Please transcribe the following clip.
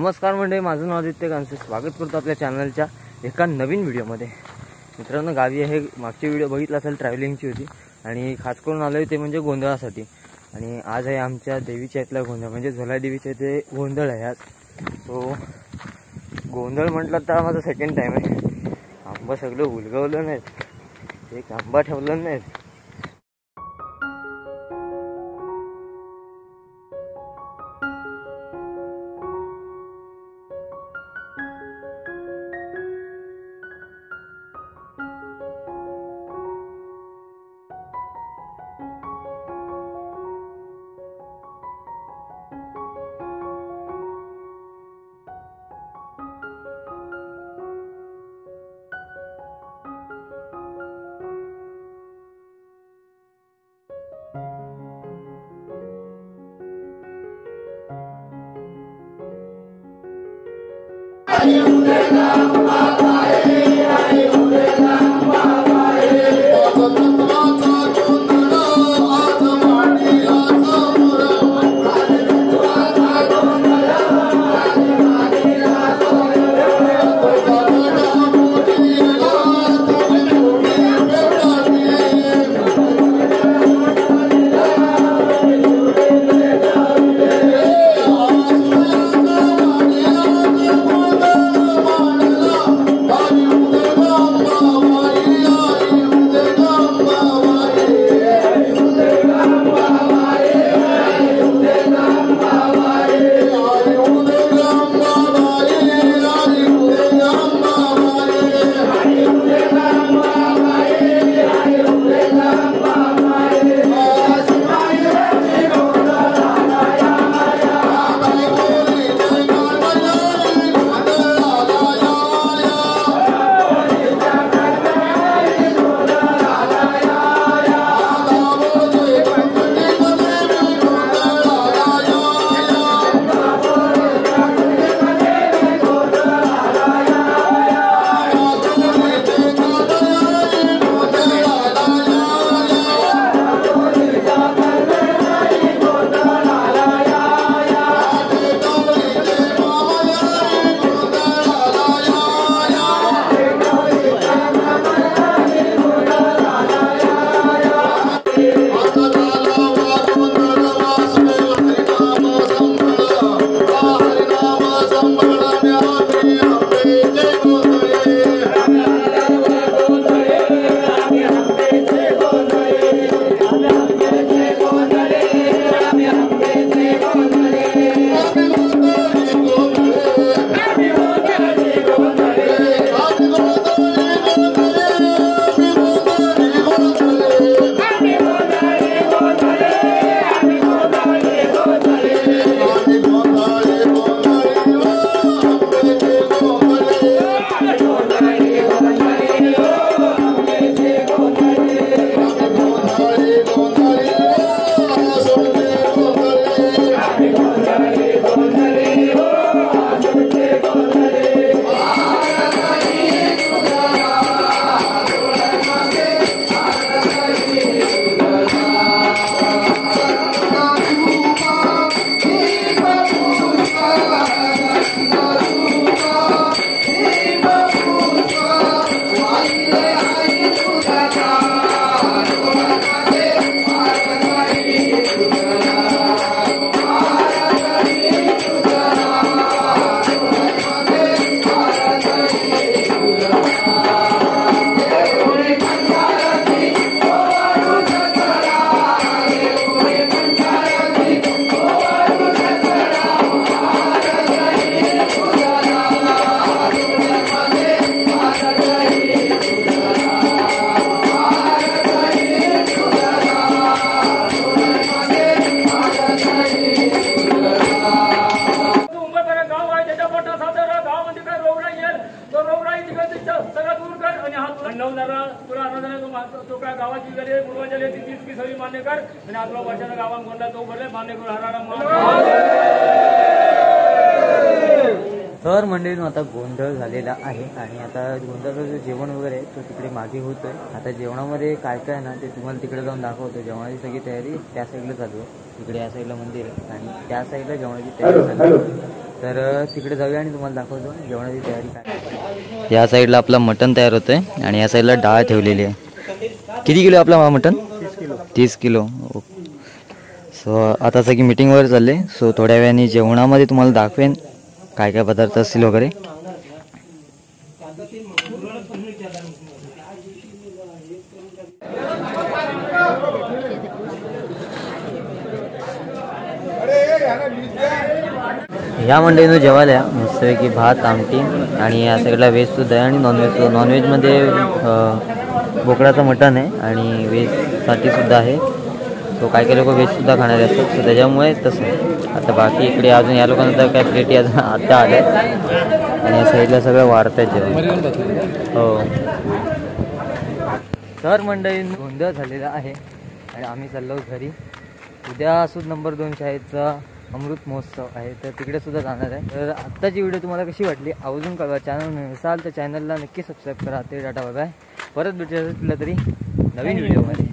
नमस्कार मंडळी, माझं नाव आदित्य कांसे. स्वागत करतो आपल्या चॅनलच्या एका नवीन व्हिडिओमध्ये. मित्रांनो, गावी आहे. मागची व्हिडिओ बघितला असेल, ट्रॅव्हलिंगची होती आणि खास करून आलो ते म्हणजे गोंधळासाठी. आणि आज आहे आमच्या देवीच्या इथला गोंधळ, म्हणजे झोलाई देवीच्या इथे गोंधळ आहे आज. तो गोंधळ म्हटलं तर माझा सेकंड टाईम आहे. आंबा सगळं उलगवलं नाहीत, एक आंबा ठेवलं नाहीत. गावाची गले पूर्वजले तीच की सवी मान्य कर आणि आजला वर्षाला गावात गोंडा तो भरले मान्य कर हराराम. तर मंडळींनो, आता गोंधळ झालेला आहे आणि आता गोंधळाचं जे जेवण वगैरे आहे तो तिकडे मागे होतोय. आता जेवणामध्ये काय काय ना ते तुम्हाला तिकडे जाऊन दाखवतो. जेवणाची सगळी तयारी त्या साईडला चालू आहे. इकडे या साईडला मंदिर आहे आणि त्या साईडला जेवणाची तयारी चालू आहे. तर तिकडे जाऊया आणि तुम्हाला दाखवतो जेवणाची तयारी काय. या साईडला आपलं मटण तयार होतं आहे आणि या साईडला डाळ ठेवलेली आहे. किती किलो आपला मटण? 30 किलो. सो आता सगळी मीटिंग वगैरे चालले. सो थोड्या वेळाने जेवणामध्ये तुम्हाला दाखवेन काय काय पदार्थ असतील वगैरे. ह्या मंडळीनं जेवायला या मस्तपैकी भात आमटी आणि या साईडला व्हेजसुद्धा आहे आणि नॉनव्हेजमध्ये बोकडाचं मटण आहे आणि व्हेजसाठी सुद्धा आहे. तो काही लोक व्हेजसुद्धा खाणारे असतात. सो त्याच्यामुळे तसं. आता बाकी इकडे अजून या लोकांना तर काय प्लेटी अजून आता आल्या आणि या साईडला सगळं वाढत आहे जेवण. हो तर मंडळी गोंधळ झालेला आहे आणि आम्ही चाललो घरी. उद्या सुद्धा नंबर 2 शाळेचा अमृत महोत्सव आहे तर तिकडे सुद्धा जाणार आहे. तर आत्ताची व्हिडिओ तुम्हाला कशी वाटली आवर्जून कळवा. चॅनल नसाल तर चॅनलला नक्की सबस्क्राईब करा. ते डाटा बघा. परत भेटूया कुठल्या तरी नवीन व्हिडिओमध्ये.